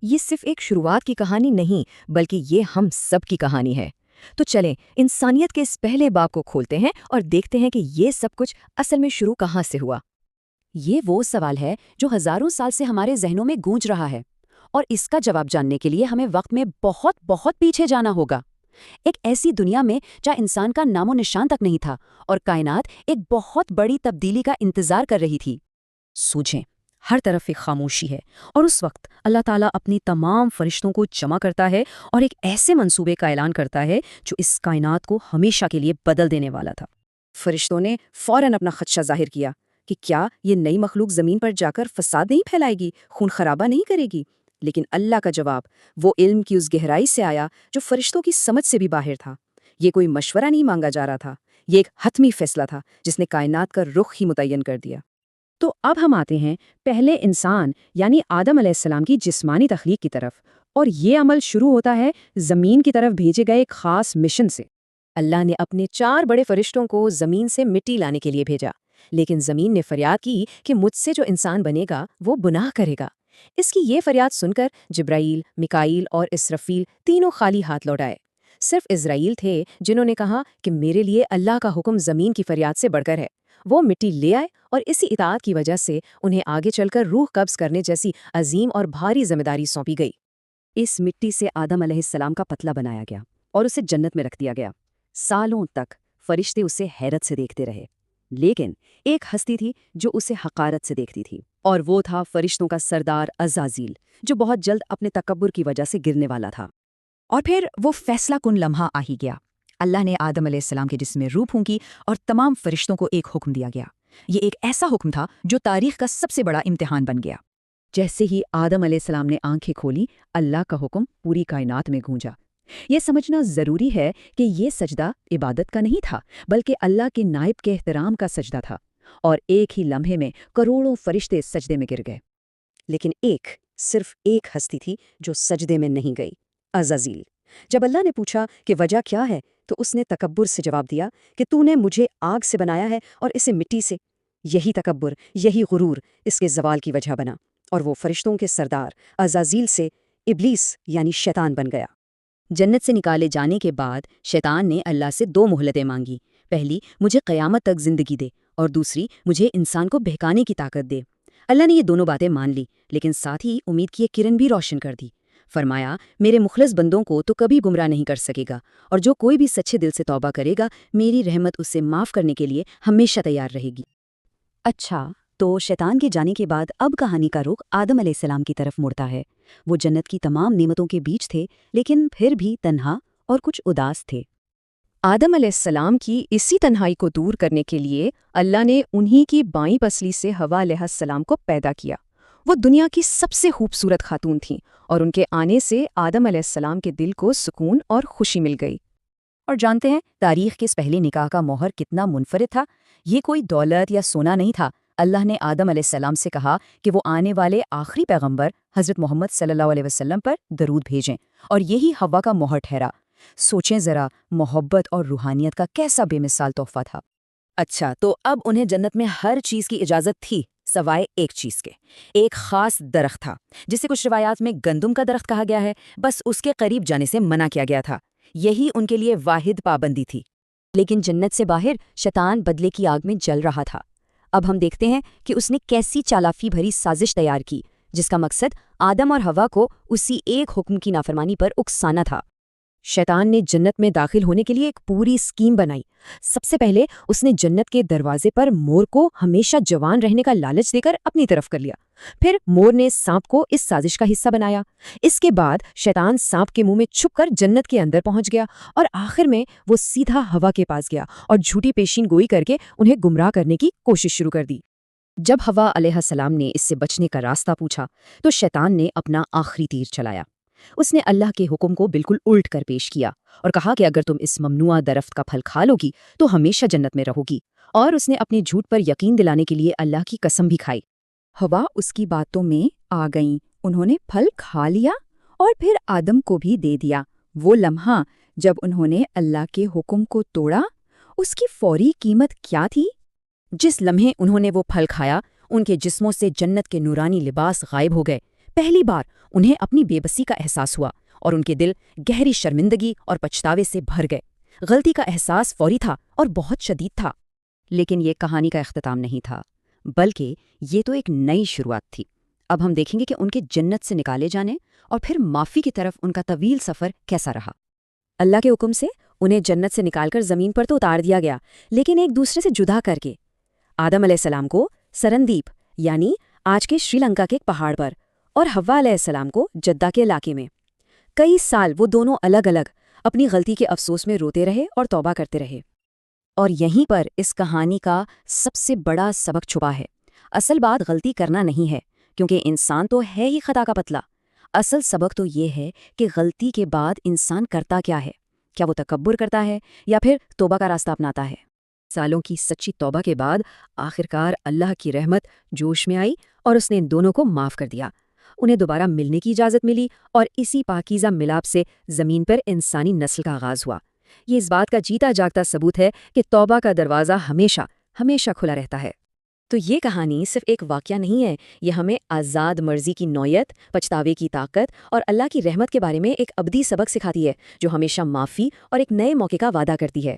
یہ صرف ایک شروعات کی کہانی نہیں بلکہ یہ ہم سب کی کہانی ہے۔ تو چلیں انسانیت کے اس پہلے باب کو کھولتے ہیں اور دیکھتے ہیں کہ یہ سب کچھ اصل میں شروع کہاں سے ہوا۔ یہ وہ سوال ہے جو ہزاروں سال سے ہمارے ذہنوں میں گونج رہا ہے، اور اس کا جواب جاننے کے لیے ہمیں وقت میں بہت بہت پیچھے جانا ہوگا۔ ایک ایسی دنیا میں جہاں انسان کا نام و نشان تک نہیں تھا اور کائنات ایک بہت بڑی تبدیلی کا انتظار کر رہی تھی۔ سوچیں، ہر طرف ایک خاموشی ہے، اور اس وقت اللہ تعالیٰ اپنی تمام فرشتوں کو جمع کرتا ہے اور ایک ایسے منصوبے کا اعلان کرتا ہے جو اس کائنات کو ہمیشہ کے لیے بدل دینے والا تھا۔ فرشتوں نے فوراً اپنا خدشہ ظاہر کیا کہ کیا یہ نئی مخلوق زمین پر جا کر فساد نہیں پھیلائے گی، خون خرابہ نہیں کرے گی؟ لیکن اللہ کا جواب وہ علم کی اس گہرائی سے آیا جو فرشتوں کی سمجھ سے بھی باہر تھا۔ یہ کوئی مشورہ نہیں مانگا جا رہا تھا، یہ ایک حتمی فیصلہ تھا جس نے کائنات کا رخ ہی متعین کر دیا۔ تو اب ہم آتے ہیں پہلے انسان یعنی آدم علیہ السلام کی جسمانی تخلیق کی طرف، اور یہ عمل شروع ہوتا ہے زمین کی طرف بھیجے گئے ایک خاص مشن سے۔ اللہ نے اپنے 4 بڑے فرشتوں کو زمین سے مٹی لانے کے لیے بھیجا، لیکن زمین نے فریاد کی کہ مجھ سے جو انسان بنے گا وہ گناہ کرے گا۔ اس کی یہ فریاد سن کر جبرائیل، میکائیل اور اسرافیل تینوں خالی ہاتھ لوٹ آئے۔ صرف اسرائیل تھے جنہوں نے کہا کہ میرے لیے اللہ کا حکم زمین کی فریاد سے بڑھ کر ہے۔ وہ مٹی لے آئے اور اسی اطاعت کی وجہ سے انہیں آگے چل کر روح قبض کرنے جیسی عظیم اور بھاری ذمہ داری سونپی گئی۔ اس مٹی سے آدم علیہ السلام کا پتلا بنایا گیا اور اسے جنت میں رکھ دیا گیا۔ سالوں تک فرشتے اسے حیرت سے دیکھتے رہے، لیکن ایک ہستی تھی جو اسے حقارت سے دیکھتی تھی، اور وہ تھا فرشتوں کا سردار عزازیل، جو بہت جلد اپنے تکبر کی وجہ سے گرنے والا تھا۔ اور پھر وہ فیصلہ کن لمحہ آ ہی گیا۔ اللہ نے آدم علیہ السلام کے جسم میں روح پھونکی اور تمام فرشتوں کو ایک حکم دیا گیا۔ یہ ایک ایسا حکم تھا جو تاریخ کا سب سے بڑا امتحان بن گیا۔ جیسے ہی آدم علیہ السلام نے آنکھیں کھولی، اللہ کا حکم پوری کائنات میں گونجا۔ یہ سمجھنا ضروری ہے کہ یہ سجدہ عبادت کا نہیں تھا، بلکہ اللہ کے نائب کے احترام کا سجدہ تھا، اور ایک ہی لمحے میں کروڑوں فرشتے سجدے میں گر گئے۔ لیکن صرف ایک ہستی تھی جو سجدے میں نہیں گئی، عزازیل۔ جب اللہ نے پوچھا کہ وجہ کیا ہے تو اس نے تکبر سے جواب دیا کہ تو نے مجھے آگ سے بنایا ہے اور اسے مٹی سے۔ یہی تکبر، یہی غرور اس کے زوال کی وجہ بنا، اور وہ فرشتوں کے سردار عزازیل سے ابلیس یعنی شیطان بن گیا۔ جنت سے نکالے جانے کے بعد شیطان نے اللہ سے 2 مہلتیں مانگی۔ پہلی، مجھے قیامت تک زندگی دے، اور دوسری، مجھے انسان کو بہکانے کی طاقت دے۔ اللہ نے یہ دونوں باتیں مان لی، لیکن ساتھ ہی امید کی ایک کرن بھی روشن کر دی۔ فرمایا، میرے مخلص بندوں کو تو کبھی گمراہ نہیں کر سکے گا، اور جو کوئی بھی سچے دل سے توبہ کرے گا میری رحمت اسے معاف کرنے کے لیے ہمیشہ تیار رہے گی۔ اچھا، تو شیطان کے جانے کے بعد اب کہانی کا رخ آدم علیہ السلام کی طرف مڑتا ہے۔ وہ جنت کی تمام نعمتوں کے بیچ تھے، لیکن پھر بھی تنہا اور کچھ اداس تھے۔ آدم علیہ السلام کی اسی تنہائی کو دور کرنے کے لیے اللہ نے انہی کی بائیں پسلی سے حوا علیہ السلام کو پیدا کیا۔ وہ دنیا کی سب سے خوبصورت خاتون تھیں، اور ان کے آنے سے آدم علیہ السلام کے دل کو سکون اور خوشی مل گئی۔ اور جانتے ہیں تاریخ کے اس پہلے نکاح کا مہر کتنا منفرد تھا؟ یہ کوئی دولت یا سونا نہیں تھا۔ اللہ نے آدم علیہ السلام سے کہا کہ وہ آنے والے آخری پیغمبر حضرت محمد صلی اللہ علیہ وسلم پر درود بھیجیں، اور یہی حوا کا مہر ٹھہرا۔ سوچیں ذرا، محبت اور روحانیت کا کیسا بے مثال تحفہ تھا۔ اچھا، تو اب انہیں جنت میں ہر چیز کی اجازت تھی سوائے ایک چیز کے۔ ایک خاص درخت تھا جسے کچھ روایات میں گندم کا درخت کہا گیا ہے، بس اس کے قریب جانے سے منع کیا گیا تھا۔ یہی ان کے لیے واحد پابندی تھی۔ لیکن جنت سے باہر شیطان بدلے کی آگ میں جل رہا تھا۔ اب ہم دیکھتے ہیں کہ اس نے کیسی چالاکی بھری سازش تیار کی، جس کا مقصد آدم اور حوا کو اسی ایک حکم کی نافرمانی پر اکسانا تھا۔ شیطان نے جنت میں داخل ہونے کے لیے ایک پوری اسکیم بنائی۔ سب سے پہلے اس نے جنت کے دروازے پر مور کو ہمیشہ جوان رہنے کا لالچ دے کر اپنی طرف کر لیا۔ پھر مور نے سانپ کو اس سازش کا حصہ بنایا۔ اس کے بعد شیطان سانپ کے منہ میں چھپ کر جنت کے اندر پہنچ گیا، اور آخر میں وہ سیدھا حوا کے پاس گیا اور جھوٹی پیشین گوئی کر کے انہیں گمراہ کرنے کی کوشش شروع کر دی۔ جب حوا علیہ السلام نے اس سے بچنے کا راستہ پوچھا تو شیطان نے اپنا آخری تیر چلایا۔ اس نے اللہ کے حکم کو بالکل الٹ کر پیش کیا اور کہا کہ اگر تم اس ممنوعہ درخت کا پھل کھا لو گی تو ہمیشہ جنت میں رہو گی، اور اس نے اپنے جھوٹ پر یقین دلانے کے لیے اللہ کی قسم بھی کھائی۔ حوا اس کی باتوں میں آ گئیں، انہوں نے پھل کھا لیا اور پھر آدم کو بھی دے دیا۔ وہ لمحہ جب انہوں نے اللہ کے حکم کو توڑا، اس کی فوری قیمت کیا تھی؟ جس لمحے انہوں نے وہ پھل کھایا، ان کے جسموں سے جنت کے نورانی لباس غائب ہو گئے۔ پہلی بار انہیں اپنی بے بسی کا احساس ہوا اور ان کے دل گہری شرمندگی اور پچھتاوے سے بھر گئے۔ غلطی کا احساس فوری تھا اور بہت شدید تھا۔ لیکن یہ کہانی کا اختتام نہیں تھا، بلکہ یہ تو ایک نئی شروعات تھی۔ اب ہم دیکھیں گے کہ ان کے جنت سے نکالے جانے اور پھر معافی کی طرف ان کا طویل سفر کیسا رہا۔ اللہ کے حکم سے انہیں جنت سے نکال کر زمین پر تو اتار دیا گیا، لیکن ایک دوسرے سے جدا کر کے۔ آدم علیہ السلام کو سرندیپ یعنی آج کے شری لنکا کے ایک پہاڑ پر، اور حوا علیہ السلام کو جدہ کے علاقے میں۔ کئی سال وہ دونوں الگ الگ اپنی غلطی کے افسوس میں روتے رہے اور توبہ کرتے رہے۔ اور یہیں پر اس کہانی کا سب سے بڑا سبق چھپا ہے۔ اصل بات غلطی کرنا نہیں ہے، کیونکہ انسان تو ہے ہی خطا کا پتلا۔ اصل سبق تو یہ ہے کہ غلطی کے بعد انسان کرتا کیا ہے؟ کیا وہ تکبر کرتا ہے یا پھر توبہ کا راستہ اپناتا ہے؟ سالوں کی سچی توبہ کے بعد آخرکار اللہ کی رحمت جوش میں آئی اور اس نے ان دونوں کو معاف کر دیا۔ انہیں دوبارہ ملنے کی اجازت ملی اور اسی پاکیزہ ملاپ سے زمین پر انسانی نسل کا آغاز ہوا۔ یہ اس بات کا جیتا جاگتا ثبوت ہے کہ توبہ کا دروازہ ہمیشہ ہمیشہ کھلا رہتا ہے۔ تو یہ کہانی صرف ایک واقعہ نہیں ہے، یہ ہمیں آزاد مرضی کی نوعیت، پچھتاوے کی طاقت اور اللہ کی رحمت کے بارے میں ایک ابدی سبق سکھاتی ہے، جو ہمیشہ معافی اور ایک نئے موقع کا وعدہ کرتی ہے۔